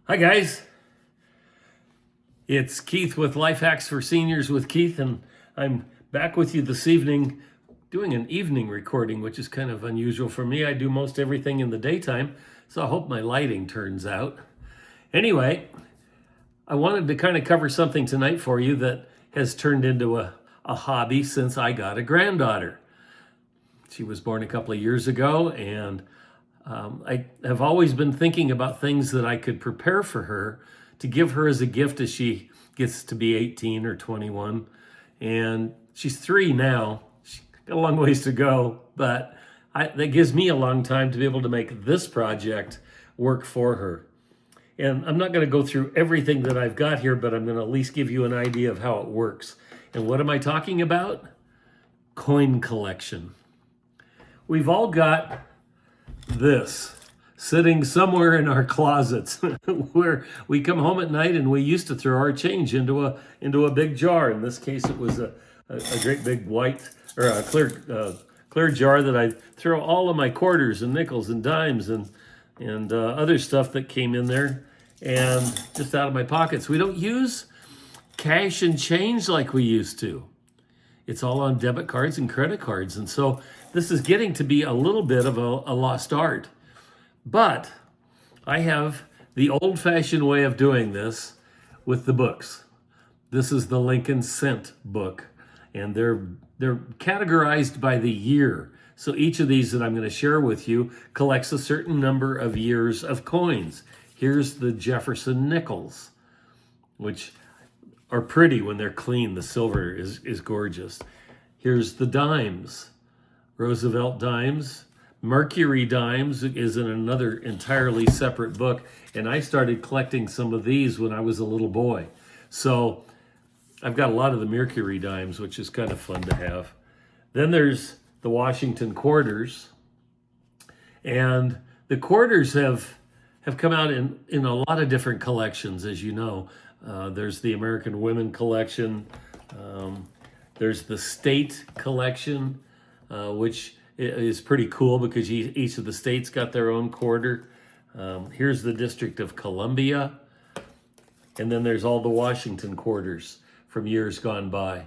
Hi guys, it's Keith with Life Hacks for Seniors with Keith, and I'm back with you this evening doing an evening recording, which is kind of unusual for me. I do most everything in the daytime, so I hope my lighting turns out. Anyway, I wanted to kind of cover something tonight for you that has turned into a hobby since I got a granddaughter. She was born a couple of years ago, and I have always been thinking about things that I could prepare for her to give her as a gift as she gets to be 18 or 21. And she's 3 now. She's got a long ways to go, but that gives me a long time to be able to make this project work for her. And I'm not going to go through everything that I've got here, but I'm going to at least give you an idea of how it works. And what am I talking about? Coin collection. We've all got this sitting somewhere in our closets where we come home at night and we used to throw our change into a big jar. In this case, it was a great big white or a clear jar that I throw all of my quarters and nickels and dimes and other stuff that came in there and just out of my pockets. We don't use cash and change like we used to. It's all on debit cards and credit cards. And so this is getting to be a little bit of a lost art. But I have the old-fashioned way of doing this with the books. This is the Lincoln Cent book, and they're categorized by the year. So each of these that I'm going to share with you collects a certain number of years of coins. Here's the Jefferson nickels, which are pretty when they're clean. The silver is gorgeous. Here's the dimes, Roosevelt dimes. Mercury dimes is in another entirely separate book, and I started collecting some of these when I was a little boy. So I've got a lot of the Mercury dimes, which is kind of fun to have. Then there's the Washington quarters, and the quarters have come out in a lot of different collections, as you know. There's the American Women collection. There's the State collection, which is pretty cool because each of the states got their own quarter. Here's the District of Columbia. And then there's all the Washington quarters from years gone by.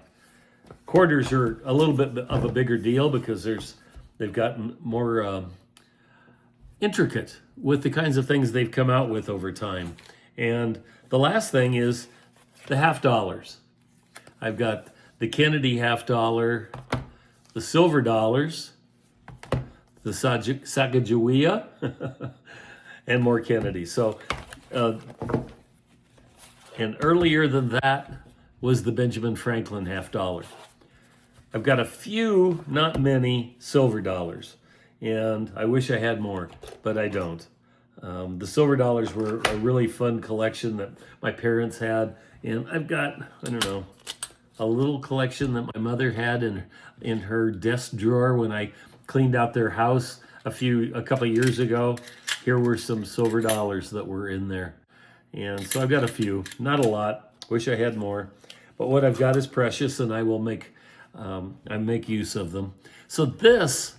Quarters are a little bit of a bigger deal because they've gotten more intricate with the kinds of things they've come out with over time. And the last thing is the half dollars. I've got the Kennedy half dollar, the silver dollars, the Sacagawea, and more Kennedy. So, and earlier than that was the Benjamin Franklin half dollar. I've got a few, not many, silver dollars, and I wish I had more, but I don't. The silver dollars were a really fun collection that my parents had, and I've got, I don't know, a little collection that my mother had in her desk drawer when I cleaned out their house a couple of years ago. Here were some silver dollars that were in there. And so I've got a few, not a lot. Wish I had more. But what I've got is precious, and I will make use of them. So this,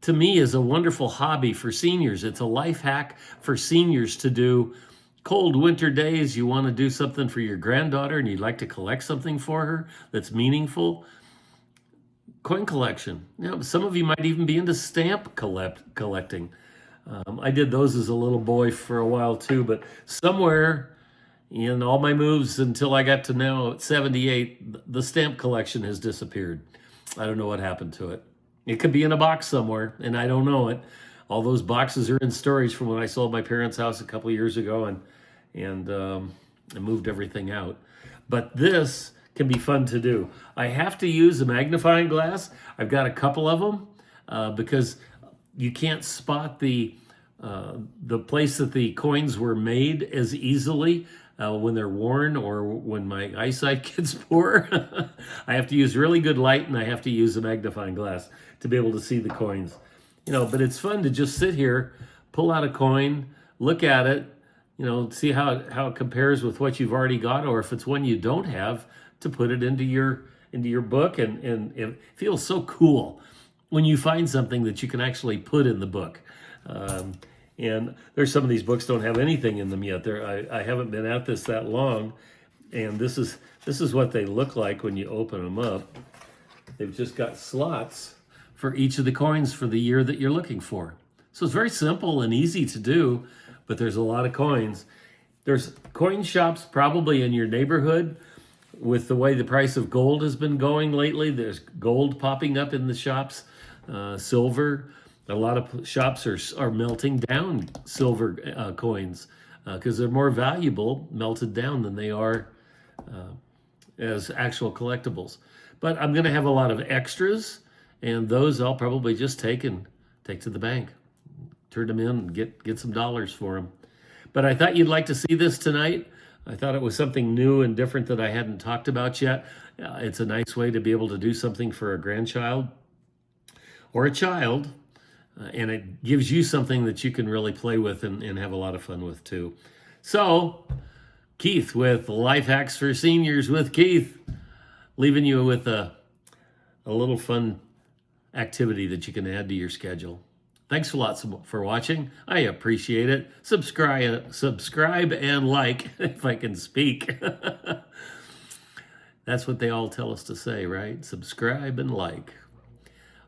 to me, is a wonderful hobby for seniors. It's a life hack for seniors to do. Cold winter days, you want to do something for your granddaughter and you'd like to collect something for her that's meaningful. Coin collection. You know, some of you might even be into stamp collecting. I did those as a little boy for a while too, but somewhere in all my moves until I got to now at 78, the stamp collection has disappeared. I don't know what happened to it. It could be in a box somewhere, and I don't know it. All those boxes are in storage from when I sold my parents' house a couple of years ago and I moved everything out. But this can be fun to do. I have to use a magnifying glass. I've got a couple of them because you can't spot the place that the coins were made as easily when they're worn or when my eyesight gets poor. I have to use really good light, and I have to use a magnifying glass to be able to see the coins. You know, but it's fun to just sit here, pull out a coin, look at it, you know, see how it compares with what you've already got, or if it's one you don't have, to put it into your book. And it feels so cool when you find something that you can actually put in the book. And there's some of these books don't have anything in them yet. I haven't been at this that long, and this is what they look like when you open them up. They've just got slots for each of the coins for the year that you're looking for. So it's very simple and easy to do, but there's a lot of coins. There's coin shops probably in your neighborhood. With the way the price of gold has been going lately, there's gold popping up in the shops, silver. A lot of shops are melting down silver coins because they're more valuable melted down than they are as actual collectibles. But I'm going to have a lot of extras, and those I'll probably just take to the bank, turn them in, and get some dollars for them. But I thought you'd like to see this tonight. I thought it was something new and different that I hadn't talked about yet. It's a nice way to be able to do something for a grandchild or a child, and it gives you something that you can really play with and have a lot of fun with too. So, Keith with Life Hacks for Seniors with Keith, leaving you with a little fun activity that you can add to your schedule. Thanks a lot for watching. I appreciate it. Subscribe and like, if I can speak. That's what they all tell us to say, right? Subscribe and like.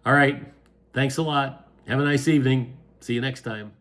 All right. Thanks a lot. Have a nice evening. See you next time.